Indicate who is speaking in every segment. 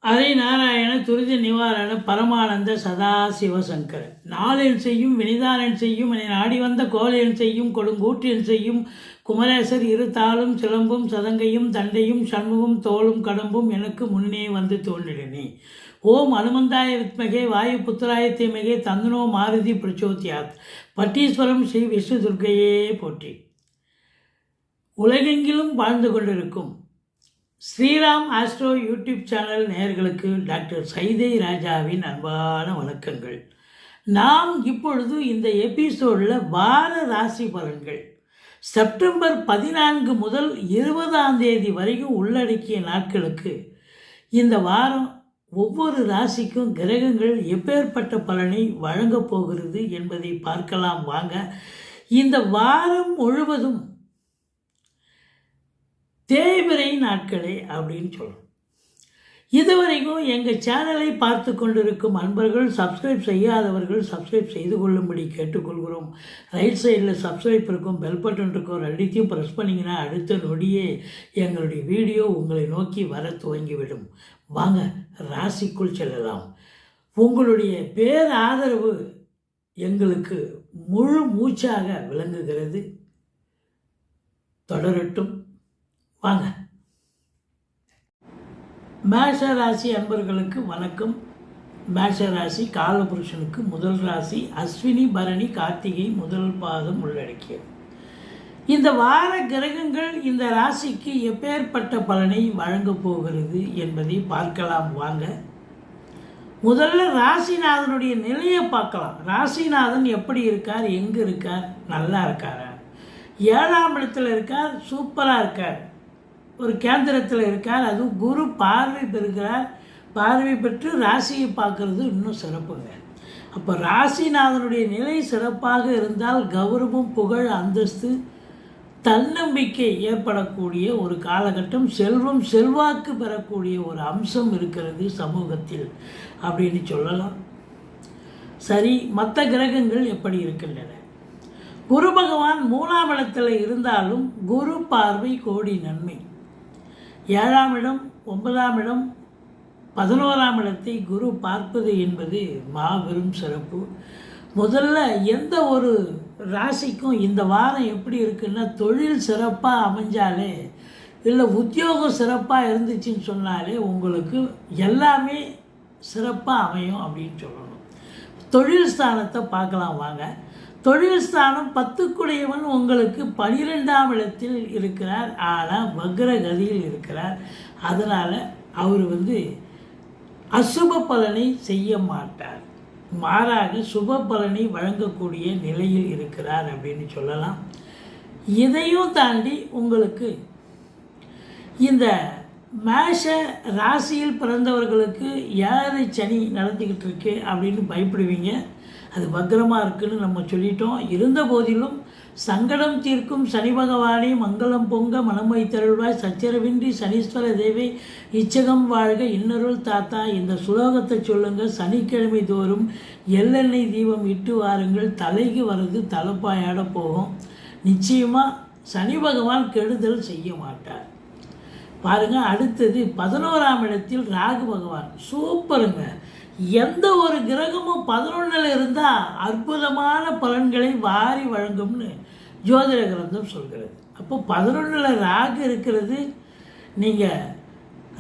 Speaker 1: ஹரிநாராயண துரித நிவாரண பரமானந்த சதாசிவசங்கர நாளென் செய்யும் வினிதானன் செய்யும் என நாடி வந்த கோலென் செய்யும் கொடுங்கூற்றின் செய்யும் குமரேசர் இரு தாளும் சிலம்பும் சதங்கையும் தண்டையும் சண்முகம் தோளும் கடம்பும் எனக்கு முன்னே வந்து தோன்றினே. ஓம் அனுமந்தாய வித்மகே வாயு புத்திராய தீமகே தந்தனோ மாருதி பிரச்சோத்யாத். பட்டீஸ்வரம் ஸ்ரீ விஷ்ணு துர்க்கையே போற்றி. உலகெங்கிலும் வாழ்ந்து கொண்டிருக்கும் ஸ்ரீராம் ஆஸ்ட்ரோ யூடியூப் சேனல் நேயர்களுக்கு டாக்டர் சைதை ராஜாவின் அன்பான வணக்கங்கள். நாம் இப்பொழுது இந்த எபிசோடில் வார ராசி பலன்கள் செப்டம்பர் 14 முதல் 20ஆம் தேதி வரைக்கும் உள்ளடக்கிய நாட்களுக்கு இந்த வாரம் ஒவ்வொரு ராசிக்கும் கிரகங்கள் எப்பேற்பட்ட பலனை வழங்கப் போகிறது என்பதை பார்க்கலாம் வாங்க. இந்த வாரம் முழுவதும் தேய்பிறை நாட்களே அப்படின்னு சொல்லணும். இதுவரைக்கும் எங்கள் சேனலை பார்த்து கொண்டிருக்கும் அன்பர்கள், சப்ஸ்கிரைப் செய்யாதவர்கள் சப்ஸ்கிரைப் செய்து கொள்ளும்படி கேட்டுக்கொள்கிறோம். ரைட் சைடில் சப்ஸ்கிரைப் இருக்கும், பெல் பட்டன் இருக்கும், ரெண்டுத்தையும் ப்ரெஸ் பண்ணிங்கன்னா அடுத்த நொடியே எங்களுடைய வீடியோ உங்களை நோக்கி வர துவங்கிவிடும். வாங்க ராசிக்குள் செல்லலாம். உங்களுடைய பேராதரவு எங்களுக்கு முழு மூச்சாக விளங்குகிறது. தொடரட்டும் வாங்க. மேஷ ராசி அன்பர்களுக்கு வணக்கம். மேஷ ராசி காலபுருஷனுக்கு முதல் ராசி. அஸ்வினி பரணி கார்த்திகை முதல் பாதம் உள்ளடக்கியது. இந்த வார கிரகங்கள் இந்த ராசிக்கு எப்பேற்பட்ட பலனை வழங்கப் போகிறது என்பதை பார்க்கலாம் வாங்க. முதல்ல ராசிநாதனுடைய நிலையை பார்க்கலாம். ராசிநாதன் எப்படி இருக்கார், எங்கே இருக்கார், நல்லா இருக்காரா? 7ஆம் இடத்துல இருக்கார், சூப்பராக இருக்கார். ஒரு கேந்திரத்தில் இருக்கார், அதுவும் குரு பார்வை பெறுகிறார். பார்வை பெற்று ராசியை பார்க்கறது இன்னும் சிறப்புங்க. அப்போ ராசிநாதனுடைய நிலை சிறப்பாக இருந்தால் கௌரவம், புகழ், அந்தஸ்து, தன்னம்பிக்கை ஏற்படக்கூடிய ஒரு காலகட்டம், செல்வம், செல்வாக்கு பெறக்கூடிய ஒரு அம்சம் இருக்கிறது சமூகத்தில் அப்படின்னு சொல்லலாம். சரி, மற்ற கிரகங்கள் எப்படி இருக்கின்றன? குரு பகவான் 3ஆம் இடத்தில் இருந்தாலும் குரு பார்வை கோடி நன்மை. 7ஆம் இடம், 9ஆம் இடம், 11ஆம் இடத்தை குரு பார்ப்பது என்பது மாபெரும் சிறப்பு. முதல்ல எந்த ஒரு ராசிக்கும் இந்த வாரம் எப்படி இருக்குன்னா, தொழில் சிறப்பாக அமைஞ்சாலே, இல்லை உத்தியோகம் சிறப்பாக இருந்துச்சுன்னு சொன்னாலே உங்களுக்கு எல்லாமே சிறப்பாக அமையும் அப்படின்னு சொல்லணும். தொழில் ஸ்தானத்தை பார்க்கலாம் வாங்க. தொழில் ஸ்தானம் 10க்குடையவன் உங்களுக்கு 12ஆம் இடத்தில் இருக்கிறார். ஆனால் வக்ரகதியில் இருக்கிறார். அதனால் அவர் அசுப பலனை செய்ய மாட்டார், மாறாக சுப பலனை வழங்கக்கூடிய நிலையில் இருக்கிறார் அப்படின்னு சொல்லலாம். இதையும் தாண்டி உங்களுக்கு இந்த மேஷ ராசியில் பிறந்தவர்களுக்கு 7 சனி நடந்துக்கிட்டு இருக்கு அப்படின்னு பயப்படுவீங்க. அது வக்ரமாக இருக்குன்னு நம்ம சொல்லிட்டோம். இருந்த போதிலும் சங்கடம் தீர்க்கும் சனி பகவானே மங்களம் பொங்க மனம் வைத்தருள்வாய், சச்சரவின்றி சனீஸ்வர தேவை இச்சகம் வாழ்க இன்னருள் தாத்தா. இந்த சுலோகத்தை சொல்லுங்கள். சனிக்கிழமை தோறும் எள்ளெண்ணெய் தீபம் இட்டு வாருங்கள். தலைக்கு வர்றது தலைப்பாயாட போகும். நிச்சயமாக சனி பகவான் கெடுதல் செய்ய மாட்டார். பாருங்கள், அடுத்தது 11ஆம் இடத்தில் ராகு பகவான். சூப்பருங்க. எந்த ஒரு கிரகமும் 11ல் இருந்தால் அற்புதமான பலன்களை வாரி வழங்கும்னு ஜோதிட கிரந்தம் சொல்கிறது. அப்போ 11ல் ராகு இருக்கிறது. நீங்கள்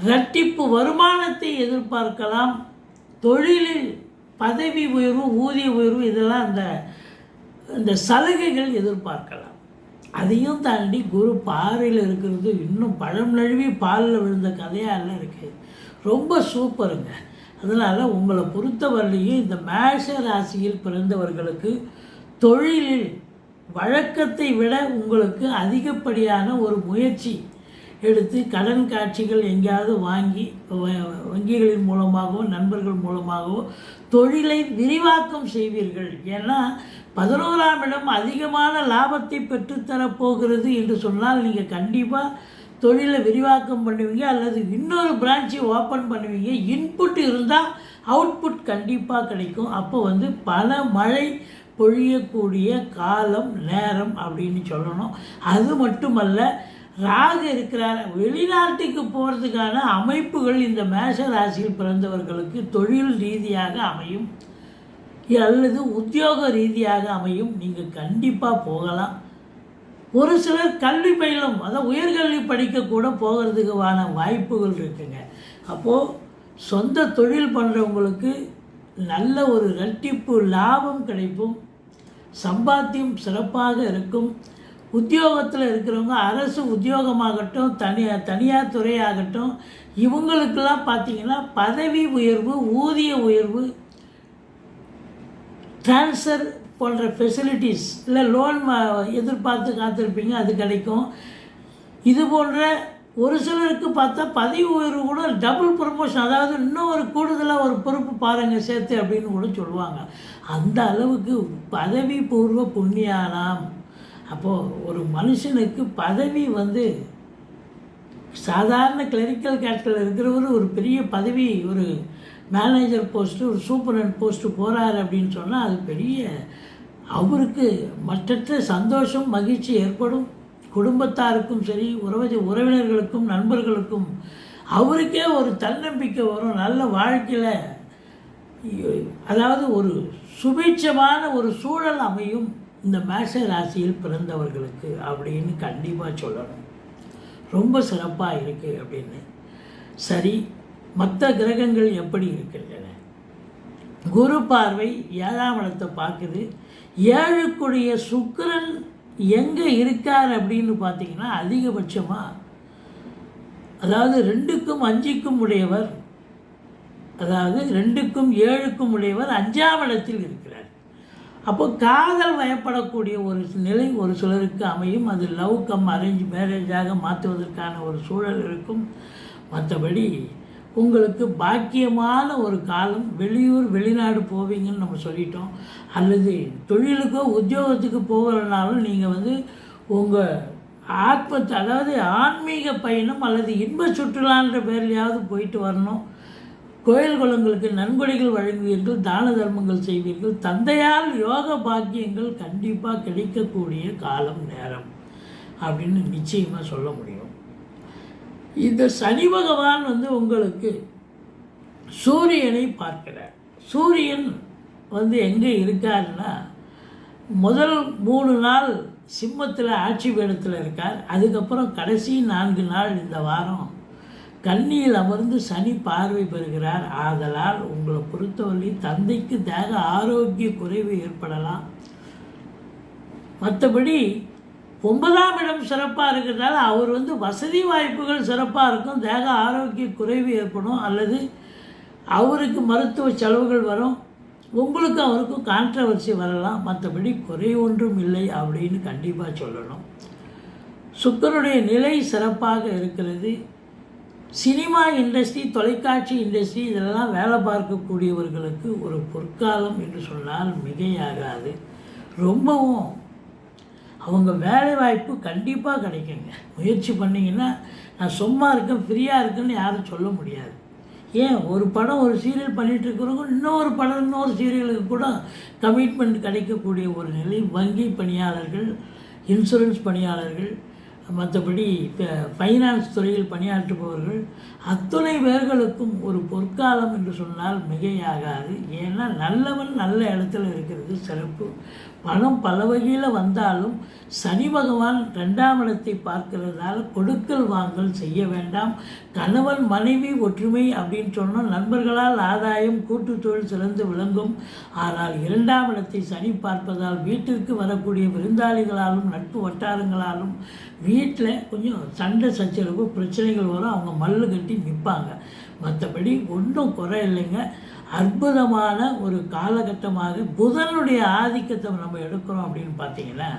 Speaker 1: இரட்டிப்பு வருமானத்தை எதிர்பார்க்கலாம். தொழிலில் பதவி உயர்வு, ஊதிய உயர்வு, இதெல்லாம் இந்த சலுகைகள் எதிர்பார்க்கலாம். அதையும் தாண்டி குரு பார்வையில் இருக்கிறது இன்னும் பழம் நழுவி பாலில் விழுந்த கதையாலாம் இருக்குது. ரொம்ப சூப்பருங்க. அதனால் உங்களை பொறுத்தவரையிலையும் இந்த மேஷ ராசியில் பிறந்தவர்களுக்கு தொழிலில் வழக்கத்தை விட உங்களுக்கு அதிகப்படியான ஒரு முயற்சி எடுத்து கடன் காட்சிகள் எங்கேயாவது வாங்கி வங்கிகளின் மூலமாகவோ நண்பர்கள் மூலமாகவோ தொழிலை விரிவாக்கம் செய்வீர்கள். ஏன்னா 11ஆம் இடம் அதிகமான லாபத்தை பெற்றுத்தரப்போகிறது என்று சொன்னால் நீங்கள் கண்டிப்பாக தொழிலை விரிவாக்கம் பண்ணுவீங்க, அல்லது இன்னொரு பிரான்ச்சை ஓப்பன் பண்ணுவீங்க. இன்புட் இருந்தால் அவுட்புட் கண்டிப்பாக கிடைக்கும். அப்போ பல மழை பொழியக்கூடிய காலம், நேரம் அப்படின்னு சொல்லணும். அது மட்டுமல்ல, ராகு இருக்கிறார். வெளிநாட்டுக்கு போகிறதுக்கான அமைப்புகள் இந்த மேஷ ராசியில் பிறந்தவர்களுக்கு தொழில் ரீதியாக அமையும் அல்லது உத்தியோக ரீதியாக அமையும். நீங்கள் கண்டிப்பாக போகலாம். ஒரு சிலர் கல்வி பயிலும், அதாவது உயர்கல்வி படிக்கக்கூட போகிறதுக்கான வாய்ப்புகள் இருக்குங்க. அப்போது சொந்த தொழில் பண்ணுறவங்களுக்கு நல்ல ஒரு இரட்டிப்பு லாபம் கிடைக்கும், சம்பாத்தியம் சிறப்பாக இருக்கும். உத்தியோகத்தில் இருக்கிறவங்க அரசு உத்தியோகமாகட்டும் தனியார் துறையாகட்டும் இவங்களுக்கெல்லாம் பார்த்திங்கன்னா பதவி உயர்வு, ஊதிய உயர்வு, ட்ரான்ஸ்ஃபர் போன்ற ஃபெசிலிட்டிஸ், இல்லை லோன் எதிர்பார்த்து காத்திருப்பீங்க, அது கிடைக்கும். இது போன்ற ஒரு சிலருக்கு பார்த்தா பதவி உயர்வு கூட டபுள் ப்ரமோஷன், அதாவது இன்னும் ஒரு கூடுதலாக ஒரு பொறுப்பு பாருங்கள் சேர்த்து அப்படின்னு கூட சொல்லுவாங்க. அந்த அளவுக்கு பதவி பூர்வ புண்ணியானாம். அப்போது ஒரு மனுஷனுக்கு பதவி சாதாரண கிளரிக்கல் கேட்டரில் இருக்கிறவர் ஒரு பெரிய பதவி, ஒரு மேனேஜர் போஸ்ட்டு, ஒரு சூப்பரண்ட் போஸ்ட்டு போகிறாரு அப்படின்னு சொன்னால் அது பெரிய அவருக்கு மற்றற்ற சந்தோஷம் மகிழ்ச்சி ஏற்படும். குடும்பத்தாருக்கும் சரி, உறவினர்களுக்கும் நண்பர்களுக்கும் அவருக்கே ஒரு தன்னம்பிக்கை வரும். நல்ல வாழ்க்கையில் அதாவது ஒரு சுபீட்சமான ஒரு சூழல் அமையும் இந்த மேஷ ராசியில் பிறந்தவர்களுக்கு அப்படின்னு கண்டிப்பாக சொல்லணும். ரொம்ப சிறப்பாக இருக்குது அப்படின்னு. சரி, மற்ற கிரகங்கள் எப்படி இருக்கின்றன? குரு பார்வை 7ஆம் இடத்தை பார்க்குது. 7க்குடைய சுக்கிரன் எங்கே இருக்கார் அப்படின்னு பார்த்தீங்கன்னா அதிகபட்சமாக, அதாவது 2க்கும் 5க்கும் உடையவர், அதாவது 2க்கும் 7க்கும் உடையவர் 5ஆம் இடத்தில் இருக்கிறார். அப்போ காதல் வயப்படக்கூடிய ஒரு நிலை ஒரு சிலருக்கு அமையும். அது லவ் கம் அரேஞ்ச் மேரேஜாக மாற்றுவதற்கான ஒரு சூழல் இருக்கும். மற்றபடி உங்களுக்கு பாக்கியமான ஒரு காலம். வெளியூர் வெளிநாடு போவீங்கன்னு நம்ம சொல்லிட்டோம். அல்லது தொழிலுக்கோ உத்தியோகத்துக்கு போகிறனாலும் நீங்கள் உங்கள் அதாவது ஆன்மீக பயணம் அல்லது இன்ப சுற்றுலான்ற பேர்லையாவது போயிட்டு வரணும். கோயில் குளங்களுக்கு நன்கொடைகள் வழங்குவீர்கள், தான தர்மங்கள் செய்வீர்கள். தந்தையால் யோக பாக்கியங்கள் கண்டிப்பாக கிடைக்கக்கூடிய காலம் நேரம் அப்படின்னு நிச்சயமாக சொல்ல முடியும். இந்த சனி பகவான் உங்களுக்கு சூரியனை பார்க்கிறார். சூரியன் எங்கே இருக்காருன்னா முதல் 3 நாள் சிம்மத்தில் ஆட்சி பீடத்தில் இருக்கார். அதுக்கப்புறம் கடைசி 4 நாள் இந்த வாரம் கன்னியில் அமர்ந்து சனி பார்வை பெறுகிறார். ஆதலால் உங்களை பொறுத்தவரை தந்தைக்கு தேக ஆரோக்கிய குறைவு ஏற்படலாம். மற்றபடி 9ஆம் இடம் சிறப்பாக இருக்கிறதால அவர் வசதி வாய்ப்புகள் சிறப்பாக இருக்கும். தேக ஆரோக்கிய குறைவு ஏற்படும், அல்லது அவருக்கு மருத்துவ செலவுகள் வரும். உங்களுக்கும் அவருக்கும் கான்ட்ரவர்சி வரலாம். மற்றபடி குறை ஒன்றும் இல்லை அப்படின்னு கண்டிப்பாக சொல்லணும். சுக்கிரனுடைய நிலை சிறப்பாக இருக்கிறது. சினிமா இண்டஸ்ட்ரி, தொலைக்காட்சி இண்டஸ்ட்ரி இதெல்லாம் வேலை பார்க்கக்கூடியவர்களுக்கு ஒரு பொற்காலம் என்று சொன்னால் மிகையாகாது. ரொம்பவும் அவங்க வேலை வாய்ப்பு கண்டிப்பாக கிடைக்குங்க. முயற்சி பண்ணிங்கன்னா, நான் சும்மா இருக்கேன் ஃப்ரீயாக இருக்குன்னு யாரும் சொல்ல முடியாது. ஏன், ஒரு படம் ஒரு சீரியல் பண்ணிகிட்ருக்கிறவங்க இன்னொரு படம் இன்னொரு சீரியலுக்கு கூட கமிட்மெண்ட் கிடைக்கக்கூடிய ஒரு நிலை. வங்கி பணியாளர்கள், இன்சூரன்ஸ் பணியாளர்கள், மற்றபடி ஃபைனான்ஸ் துறையில் பணியாற்றுபவர்கள் அத்துணை பேர்களுக்கும் ஒரு பொற்காலம் என்று சொன்னால் மிகையாகாது. ஏன்னா நல்லவன் நல்ல இடத்துல இருக்கிறது சிறப்பு. பணம் பல வகையில் வந்தாலும் சனி பகவான் 2ஆம் இடத்தை பார்க்கிறதால கொடுக்கல் வாங்கல் செய்ய வேண்டாம். கணவன் மனைவி ஒற்றுமை அப்படின்னு சொன்னால் நண்பர்களால் ஆதாயம், கூட்டு தொழில் சிறந்து விளங்கும். ஆனால் 2ஆம் இடத்தை சனி பார்ப்பதால் வீட்டிற்கு வரக்கூடிய விருந்தாளிகளாலும் நட்பு வட்டாரங்களாலும் வீட்டில் கொஞ்சம் சண்டை சச்சரவு பிரச்சனைகள் வரும். அவங்க மல்லு கட்டி நிற்பாங்க. மற்றபடி ஒன்றும் குறை இல்லைங்க. அற்புதமான ஒரு காலகட்டமாக புதனுடைய ஆதிக்கத்தை நம்ம எடுக்கிறோம் அப்படின்னு பார்த்தீங்கன்னா,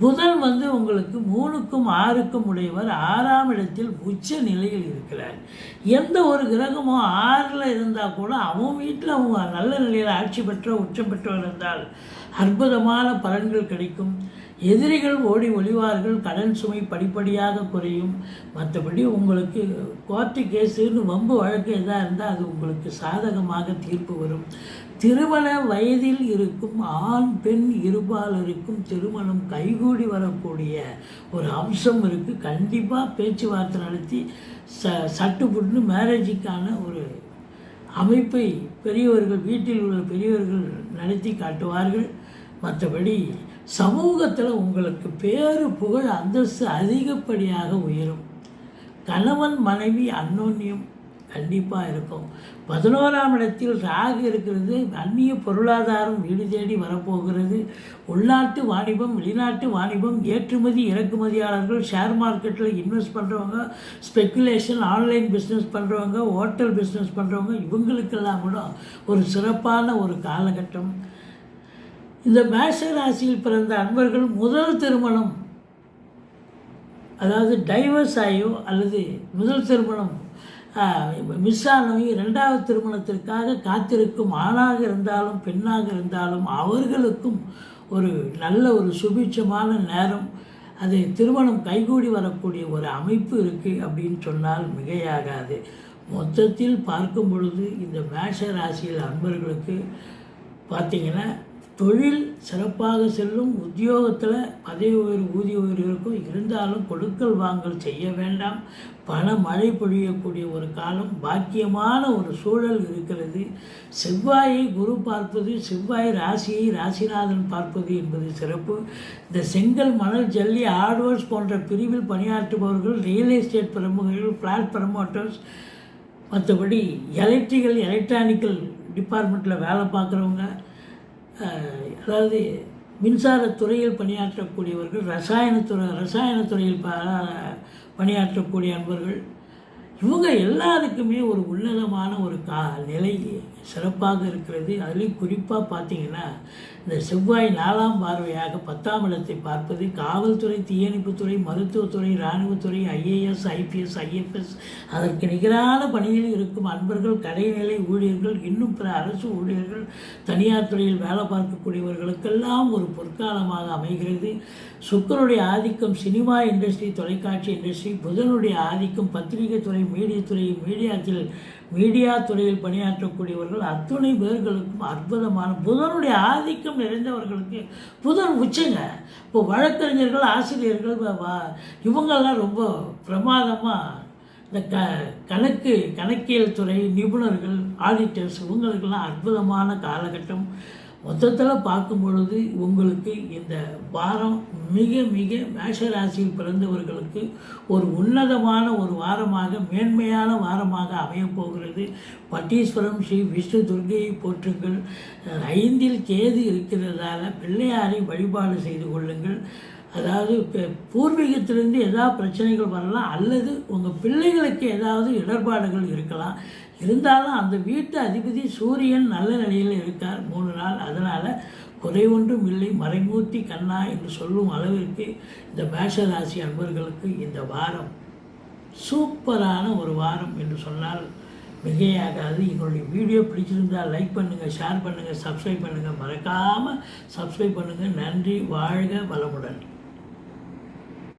Speaker 1: புதன் உங்களுக்கு 3க்கும் 6க்கும் உடையவர் 6ஆம் இடத்தில் உச்ச நிலையில் இருக்கிறார். எந்த ஒரு கிரகமும் 6ல் இருந்தால் கூட அவன் வீட்டில் அவங்க நல்ல நிலையில் ஆட்சி பெற்ற உச்சம் பெற்றவர் இருந்தால் அற்புதமான பலன்கள் கிடைக்கும். எதிரிகள் ஓடி ஒளிவார்கள், கடன் சுமை படிப்படியாக குறையும். மற்றபடி உங்களுக்கு கோர்ட்டு கேஸுன்னு வம்பு வழக்கு எதாக இருந்தால் அது உங்களுக்கு சாதகமாக தீர்ப்பு வரும். திருமண வயதில் இருக்கும் ஆண் பெண் இருபாலருக்கும் திருமணம் கைகூடி வரக்கூடிய ஒரு அம்சம் இருக்குது. கண்டிப்பாக பேச்சுவார்த்தை நடத்தி சட்டுப்புட்டு மேரேஜுக்கான ஒரு அமைப்பை பெரியவர்கள், வீட்டில் உள்ள பெரியவர்கள் நடத்தி காட்டுவார்கள். மற்றபடி சமூகத்தில் உங்களுக்கு பேரு புகழ் அந்தஸ்து அதிகப்படியாக உயரும். கணவன் மனைவி அந்யோன்யம் கண்டிப்பாக இருக்கும். 11ஆம் இடத்தில் ராகு இருக்கிறது. அந்நிய பொருளாதாரம் வீடு தேடி வரப்போகிறது. உள்நாட்டு வாணிபம், வெளிநாட்டு வாணிபம், ஏற்றுமதி இறக்குமதியாளர்கள், ஷேர் மார்க்கெட்டில் இன்வெஸ்ட் பண்ணுறவங்க, ஸ்பெக்குலேஷன், ஆன்லைன் பிஸ்னஸ் பண்ணுறவங்க, ஹோட்டல் பிஸ்னஸ் பண்ணுறவங்க, இவங்களுக்கெல்லாம் கூட ஒரு சிறப்பான ஒரு காலகட்டம். இந்த மேஷ ராசியில் பிறந்த அன்பர்கள் முதல் திருமணம், அதாவது டைவர்ஸ் ஆகியோ அல்லது முதல் திருமணம் மிஸ் ஆனவங்க 2வது திருமணத்திற்காக காத்திருக்கும் ஆணாக இருந்தாலும் பெண்ணாக இருந்தாலும் அவர்களுக்கும் ஒரு நல்ல ஒரு சுபிட்சமான நேரம், அது திருமணம் கைகூடி வரக்கூடிய ஒரு அமைப்பு இருக்குது அப்படின்னு சொன்னால் மிகையாகாது. மொத்தத்தில் பார்க்கும் பொழுது இந்த மேஷ ராசியில் அன்பர்களுக்கு பார்த்திங்கன்னா தொழில் சிறப்பாக செல்லும். உத்தியோகத்தில் பதவி உயர்வு, ஊதிய உயர்வு இருக்கும். இருந்தாலும் கொடுக்கல் வாங்கல் செய்ய வேண்டாம். பண மழை பொழியக்கூடிய ஒரு காலம், பாக்கியமான ஒரு சூழல் இருக்கிறது. செவ்வாயை குரு பார்ப்பது, செவ்வாய் ராசியை ராசிநாதன் பார்ப்பது என்பது சிறப்பு. இந்த செங்கல், மணல், ஜல்லி, ஹார்ட்வேர்ஸ் போன்ற பிரிவில் பணியாற்றுபவர்கள், ரியல் எஸ்டேட் பிரமுகர்கள், ஃப்ளாட் ப்ரமோட்டர்ஸ், மற்றபடி எலக்ட்ரானிக்கல் டிபார்ட்மெண்ட்டில் வேலை பார்க்குறவங்க, அதாவது மின்சாரத்துறையில் பணியாற்றக்கூடியவர்கள், ரசாயனத்துறையில் பணியாற்றக்கூடிய அன்பர்கள், இவங்க எல்லாருக்குமே ஒரு உன்னதமான ஒரு நிலை சிறப்பாக இருக்கிறது. அதுலேயும் குறிப்பாக பார்த்திங்கன்னா இந்த செவ்வாய் 4ஆம் பார்வையாக 10ஆம் இடத்தை பார்ப்பது காவல்துறை, தீயணைப்புத்துறை, மருத்துவத்துறை, இராணுவத்துறை, ஐஏஎஸ், ஐபிஎஸ், ஐஎஃப்எஸ், அதற்கு நிகரான பணியில் இருக்கும் அன்பர்கள், கடைநிலை ஊழியர்கள், இன்னும் பிற அரசு ஊழியர்கள், தனியார் துறையில் வேலை பார்க்கக்கூடியவர்களுக்கெல்லாம் ஒரு பொற்காலமாக அமைகிறது. சுக்கிரனுடைய ஆதிக்கம் சினிமா இண்டஸ்ட்ரி, தொலைக்காட்சி இண்டஸ்ட்ரி, புதனுடைய ஆதிக்கம் பத்திரிகை துறை, மீடியா துறையில் பணியாற்றக்கூடியவர்கள் அத்துணை பேர்களுக்கும் அற்புதமான புதனுடைய ஆதிக்கம் நிறைந்தவர்களுக்கு புதன் உச்சங்க. இப்போ வழக்கறிஞர்கள், ஆசிரியர்கள், இவங்கெல்லாம் ரொம்ப பிரமாதமாக இந்த கணக்கியல் துறை நிபுணர்கள், ஆடிட்டர்ஸ், இவங்களுக்கெல்லாம் அற்புதமான காலகட்டம். மொத்தத்தில் பார்க்கும் பொழுது உங்களுக்கு இந்த வாரம் மிக மிக மேஷராசியில் பிறந்தவர்களுக்கு ஒரு உன்னதமான ஒரு வாரமாக, மேன்மையான வாரமாக அமையப்போகிறது. பட்டீஸ்வரம் ஸ்ரீ விஷ்ணு துர்க்கையை போற்றுங்கள். 5இல் கேது இருக்கிறதால பிள்ளையாரை வழிபாடு செய்து கொள்ளுங்கள். அதாவது பூர்வீகத்திலிருந்து ஏதாவது பிரச்சனைகள் வரலாம், அல்லது உங்கள் பிள்ளைகளுக்கு ஏதாவது இடர்பாடுகள் இருக்கலாம். இருந்தாலும் அந்த வீட்டு அதிபதி சூரியன் நல்ல நிலையில் இருக்கார் 3 நாள். அதனால் குறை ஒன்றும் இல்லை, மறைமூர்த்தி கண்ணா என்று சொல்லும் அளவிற்கு இந்த மேஷராசி அன்பர்களுக்கு இந்த வாரம் சூப்பரான ஒரு வாரம் என்று சொன்னால் மிகையாகாது. எங்களுடைய வீடியோ பிடிச்சிருந்தால் லைக் பண்ணுங்கள், ஷேர் பண்ணுங்கள், சப்ஸ்கிரைப் பண்ணுங்கள். மறக்காமல் சப்ஸ்கிரைப் பண்ணுங்கள். நன்றி. வாழ்க வளமுடன்.